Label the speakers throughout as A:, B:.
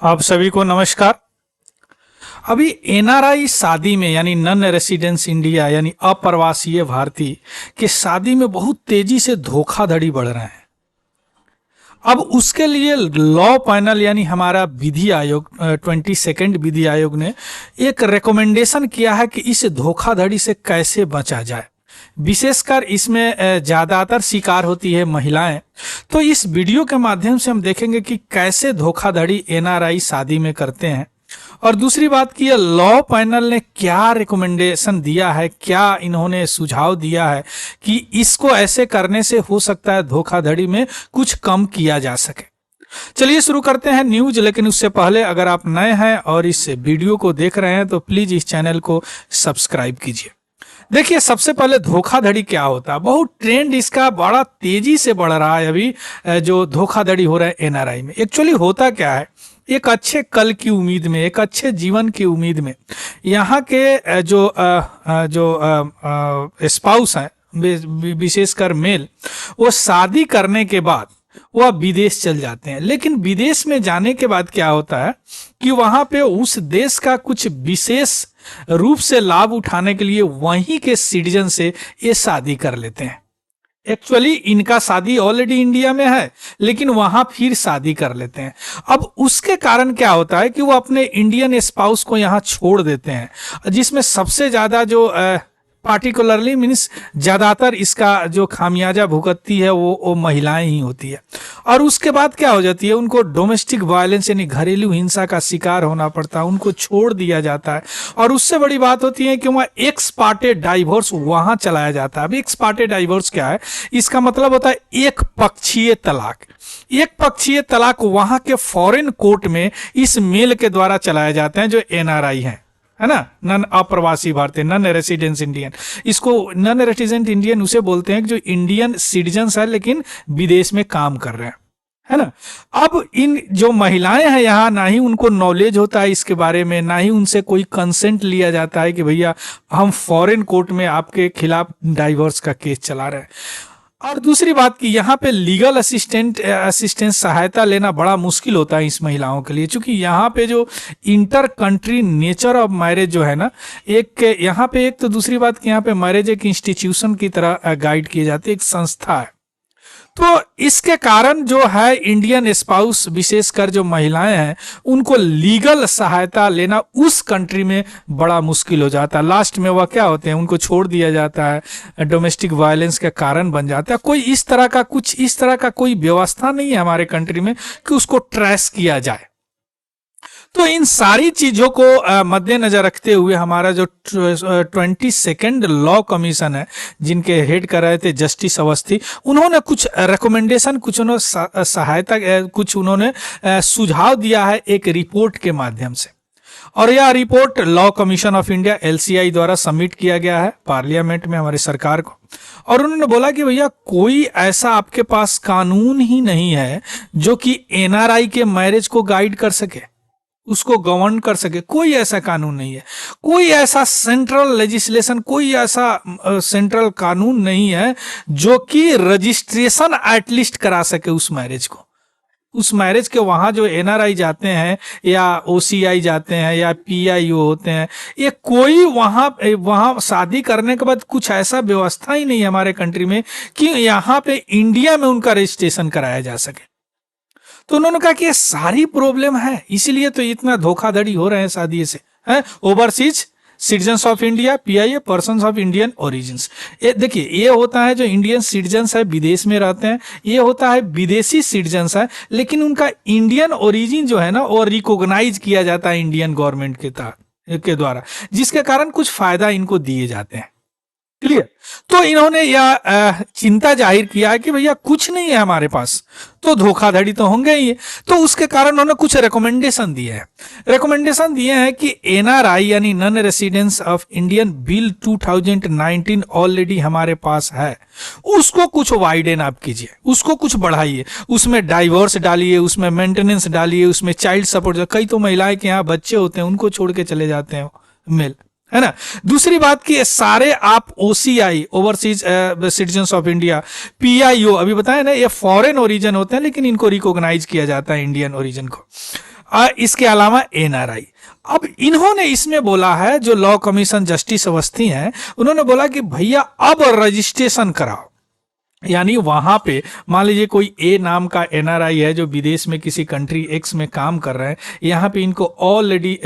A: आप सभी को नमस्कार। अभी एनआरआई शादी में यानी नॉन रेसिडेंस इंडिया यानी अप्रवासीय भारतीय के शादी में बहुत तेजी से धोखाधड़ी बढ़ रहे हैं। अब उसके लिए लॉ पैनल यानी हमारा विधि आयोग 22nd विधि आयोग ने एक रिकमेंडेशन किया है कि इस धोखाधड़ी से कैसे बचा जाए। विशेषकर इसमें ज़्यादातर शिकार होती है महिलाएं। तो इस वीडियो के माध्यम से हम देखेंगे कि कैसे धोखाधड़ी एनआरआई शादी में करते हैं, और दूसरी बात कि लॉ पैनल ने क्या रिकमेंडेशन दिया है, क्या इन्होंने सुझाव दिया है कि इसको ऐसे करने से हो सकता है धोखाधड़ी में कुछ कम किया जा सके। चलिए शुरू करते हैं न्यूज। लेकिन उससे पहले अगर आप नए हैं और इस वीडियो को देख रहे हैं तो प्लीज इस चैनल को सब्सक्राइब कीजिए। देखिए, सबसे पहले धोखाधड़ी क्या होता है। बहुत ट्रेंड इसका बड़ा तेजी से बढ़ रहा है अभी जो धोखाधड़ी हो रहा है एनआरआई में। एक्चुअली होता क्या है, एक अच्छे कल की उम्मीद में, एक अच्छे जीवन की उम्मीद में यहाँ के जो स्पाउस हैं, विशेषकर मेल, वो शादी करने के बाद वह विदेश चल जाते हैं। लेकिन विदेश में जाने के बाद क्या होता है कि वहां पे उस देश का कुछ विशेष रूप से लाभ उठाने के लिए वहीं के सिटीजन से ये शादी कर लेते हैं। एक्चुअली इनका शादी ऑलरेडी इंडिया में है, लेकिन वहां फिर शादी कर लेते हैं। अब उसके कारण क्या होता है कि वो अपने इंडियन स्पाउस को यहाँ छोड़ देते हैं, जिसमें सबसे ज्यादा जो पार्टिकुलरली मीन्स ज्यादातर इसका जो खामियाजा भुगतती है वो महिलाएं ही होती है। और उसके बाद क्या हो जाती है, उनको डोमेस्टिक वायलेंस यानी घरेलू हिंसा का शिकार होना पड़ता है, उनको छोड़ दिया जाता है। और उससे बड़ी बात होती है कि वहाँ एक्स पार्टे डाइवोर्स वहां चलाया जाता है। अब एक्स पार्टे डाइवोर्स क्या है, इसका मतलब होता है एक पक्षीय तलाक। एक पक्षीय तलाक वहां के फॉरेन कोर्ट में इस मेल के द्वारा चलाए जाते हैं जो एनआरआई है ना, नन अप्रवासी भारतीय, नन रेसिडेंस इंडियन। इसको नन रेसिडेंट इंडियन उसे बोलते हैं कि जो इंडियन सिटीजन्स है लेकिन विदेश में काम कर रहे हैं, है ना। अब इन जो महिलाएं हैं यहाँ, ना ही उनको नॉलेज होता है इसके बारे में, ना ही उनसे कोई कंसेंट लिया जाता है कि भैया हम फॉरेन कोर्ट में आपके खिलाफ डाइवोर्स का केस चला रहे हैं। और दूसरी बात कि यहाँ पे लीगल असिस्टेंस सहायता लेना बड़ा मुश्किल होता है इस महिलाओं के लिए, क्योंकि यहाँ पे जो inter country nature of marriage जो है ना, एक यहाँ पे एक तो दूसरी बात कि यहाँ पे मैरिज एक इंस्टीट्यूशन की तरह गाइड की जाती है, एक संस्था है। तो इसके कारण जो है इंडियन स्पाउस, विशेषकर जो महिलाएं हैं, उनको लीगल सहायता लेना उस कंट्री में बड़ा मुश्किल हो जाता है। लास्ट में वह क्या होते हैं, उनको छोड़ दिया जाता है, डोमेस्टिक वायलेंस का कारण बन जाता है। कोई इस तरह का कोई व्यवस्था नहीं है हमारे कंट्री में कि उसको ट्रेस किया जाए। तो इन सारी चीजों को मद्देनजर रखते हुए हमारा जो 22nd लॉ कमीशन है, जिनके हेड कर रहे थे जस्टिस अवस्थी, उन्होंने कुछ रिकमेंडेशन, कुछ उन्होंने सहायता, कुछ उन्होंने सुझाव दिया है एक रिपोर्ट के माध्यम से। और यह report law commission of India LCI द्वारा सबमिट किया गया है पार्लियामेंट में हमारी सरकार को। और उन्होंने बोला कि भैया कोई ऐसा आपके पास कानून ही नहीं है जो कि एनआरआई के मैरिज को गाइड कर सके, उसको गवर्न कर सके। कोई ऐसा कानून नहीं है, कोई ऐसा सेंट्रल लेजिस्लेशन, कोई ऐसा सेंट्रल कानून नहीं है जो कि रजिस्ट्रेशन एटलीस्ट करा सके उस मैरिज को। उस मैरिज के वहां जो एनआरआई जाते हैं या OCI जाते हैं या PIO होते हैं, ये कोई वहां शादी करने के बाद कुछ ऐसा व्यवस्था ही नहीं है हमारे कंट्री में कि यहाँ पे इंडिया में उनका रजिस्ट्रेशन कराया जा सके। तो उन्होंने कहा कि ये सारी प्रॉब्लम है, इसीलिए तो इतना धोखाधड़ी हो रहे हैं शादी से, है। Overseas citizens of India, PIA, persons of Indian origins. ये देखिए, ये होता है जो इंडियन सिटीजन्स है, विदेश में रहते हैं। ये होता है विदेशी सिटीजन्स है, लेकिन उनका इंडियन ओरिजिन जो है ना, वो रिकॉग्नाइज किया जाता है इंडियन गवर्नमेंट के द्वारा, जिसके कारण कुछ फायदा इनको दिए जाते हैं। क्लियर। तो इन्होंने यह चिंता जाहिर किया है कि भैया कुछ नहीं है हमारे पास, तो धोखाधड़ी तो होंगे ही। तो उसके कारण उन्होंने कुछ रिकमेंडेशन दिए हैं कि एनआरआई यानी non residence of Indian bill 2019 already हमारे पास है, उसको कुछ वाइडन आप कीजिए, उसको कुछ बढ़ाइए, उसमें डाइवोर्स डालिए, उसमें मेंटेनेंस डालिए, उसमें चाइल्ड सपोर्ट। कई तो महिलाएं के यहाँ बच्चे होते हैं, उनको छोड़ के चले जाते हैं मेल, है ना। दूसरी बात कि सारे आप OCI, overseas citizens of India, PIO, अभी बताया ना, ये फॉरेन ओरिजिन होते हैं लेकिन इनको रिकॉग्नाइज किया जाता है इंडियन ओरिजिन को। इसके अलावा एनआरआई। अब इन्होंने इसमें बोला है, जो लॉ कमीशन जस्टिस अवस्थी हैं, उन्होंने बोला कि भैया अब रजिस्ट्रेशन कराओ। यानी वहां पे मान लीजिए कोई ए नाम का एनआरआई है जो विदेश में किसी कंट्री एक्स में काम कर रहे हैं, यहाँ पे इनको ऑलरेडी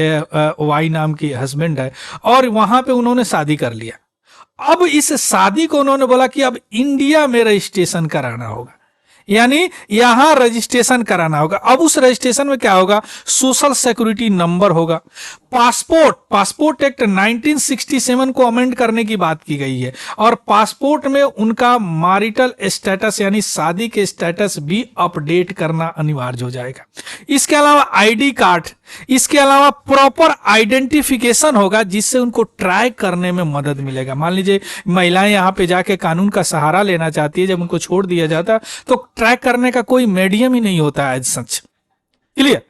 A: वाई नाम की हस्बैंड है और वहां पे उन्होंने शादी कर लिया। अब इस शादी को उन्होंने बोला कि अब इंडिया में रजिस्ट्रेशन कराना होगा, यानी यहां रजिस्ट्रेशन कराना होगा। अब उस रजिस्ट्रेशन में क्या होगा, सोशल सिक्योरिटी नंबर होगा, पासपोर्ट एक्ट 1967 को अमेंड करने की बात की गई है और पासपोर्ट में उनका मैरिटल स्टेटस यानी शादी के स्टेटस भी अपडेट करना अनिवार्य हो जाएगा। इसके अलावा आईडी कार्ड, इसके अलावा प्रॉपर आइडेंटिफिकेशन होगा जिससे उनको ट्रैक करने में मदद मिलेगा। मान लीजिए महिलाएं यहां पे जाके कानून का सहारा लेना चाहती है, जब उनको छोड़ दिया जाता तो ट्रैक करने का कोई मीडियम ही नहीं होता है सच। क्लियर।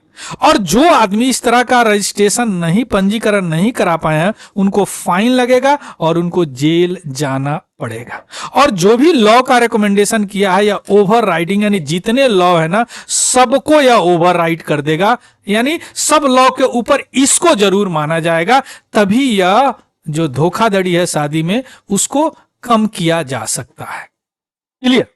A: और जो आदमी इस तरह का रजिस्ट्रेशन नहीं, पंजीकरण नहीं करा पाए हैं, उनको फाइन लगेगा और उनको जेल जाना पड़ेगा। और जो भी लॉ का रिकमेंडेशन किया है या ओवर राइडिंग, यानी जितने लॉ है ना सबको यह ओवर राइड कर देगा, यानी सब लॉ के ऊपर इसको जरूर माना जाएगा, तभी यह जो धोखाधड़ी है शादी में उसको कम किया जा सकता है। क्लियर।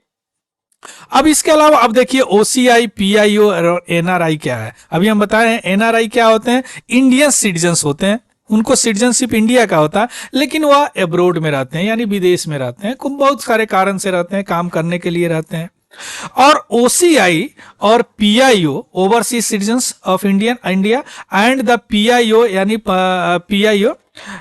A: अब इसके अलावा अब देखिए ओसीआई, पीआईओ और एनआरआई क्या है। अभी हम बताए हैं एनआरआई क्या होते हैं, इंडियन सिटीजन्स होते हैं, उनको सिटीजनशिप इंडिया का होता है लेकिन वह एब्रोड में रहते हैं यानी विदेश में रहते हैं, बहुत सारे कारण से रहते हैं, काम करने के लिए रहते हैं। और ओसीआई और PIO overseas citizens of India and the PIO यानी PIO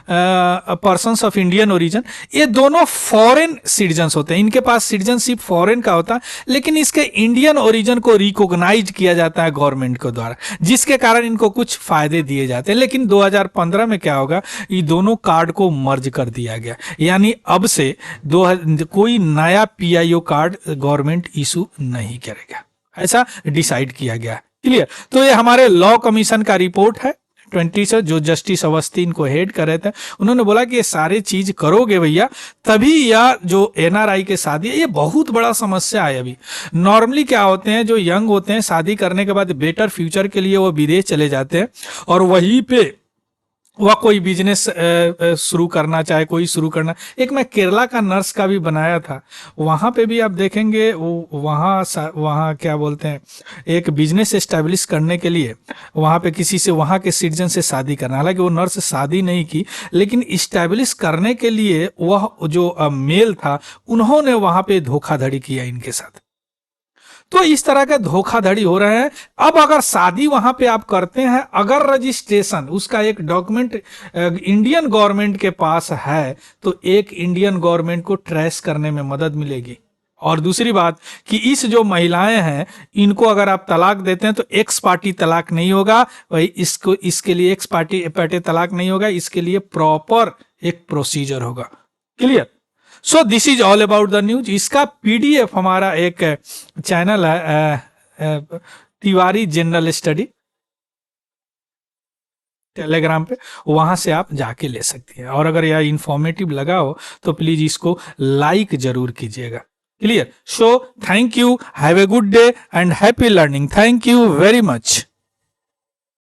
A: persons of Indian origin, ये दोनों फॉरेन सिटीजन्स होते हैं। इनके पास सिटीजनशिप फॉरेन का होता है लेकिन इसके इंडियन ओरिजिन को रिकॉग्नाइज किया जाता है गवर्नमेंट के द्वारा, जिसके कारण इनको कुछ फायदे दिए जाते हैं। लेकिन 2015 में क्या होगा, ये दोनों कार्ड को मर्ज कर दिया गया, यानी अब से कोई नया पीआईओ कार्ड गवर्नमेंट इशू नहीं करेगा, ऐसा डिसाइड किया गया। क्लियर। तो ये हमारे लॉ कमीशन का रिपोर्ट है 20 से, जो जस्टिस अवस्थी इनको हेड कर रहे थे। उन्होंने बोला कि ये सारे चीज करोगे भैया तभी यह जो एनआरआई के शादी है, ये बहुत बड़ा समस्या है। अभी नॉर्मली क्या होते हैं, जो यंग होते हैं शादी करने के बाद बेटर फ्यूचर के लिए वो विदेश चले जाते हैं और वहीं पे वह कोई बिजनेस शुरू करना चाहे, कोई शुरू करना। एक मैं केरला का नर्स का भी बनाया था, वहां पे भी आप देखेंगे वहाँ क्या बोलते हैं, एक बिजनेस एस्टेब्लिश करने के लिए वहां पे किसी से, वहां के सिटीजन से शादी करना। हालांकि वो नर्स शादी नहीं की लेकिन इस्टेब्लिश करने के लिए वह जो मेल था उन्होंने वहां पे धोखाधड़ी किया इनके साथ। तो इस तरह के धोखाधड़ी हो रहे हैं। अब अगर शादी वहां पे आप करते हैं, अगर रजिस्ट्रेशन उसका एक डॉक्यूमेंट इंडियन गवर्नमेंट के पास है तो एक इंडियन गवर्नमेंट को ट्रेस करने में मदद मिलेगी। और दूसरी बात कि इस जो महिलाएं हैं इनको अगर आप तलाक देते हैं तो एक्स पार्टी तलाक नहीं होगा, वही इसके लिए एक्स पार्टी तलाक नहीं होगा, इसके लिए प्रॉपर एक प्रोसीजर होगा। Clear. So this is all about the news. इसका पीडीएफ हमारा एक चैनल है तिवारी जनरल स्टडी टेलीग्राम पे, वहां से आप जाके ले सकती हैं। और अगर यह इंफॉर्मेटिव लगा हो तो प्लीज इसको लाइक जरूर कीजिएगा। Clear. So thank you, have a good day and happy learning. Thank you very much.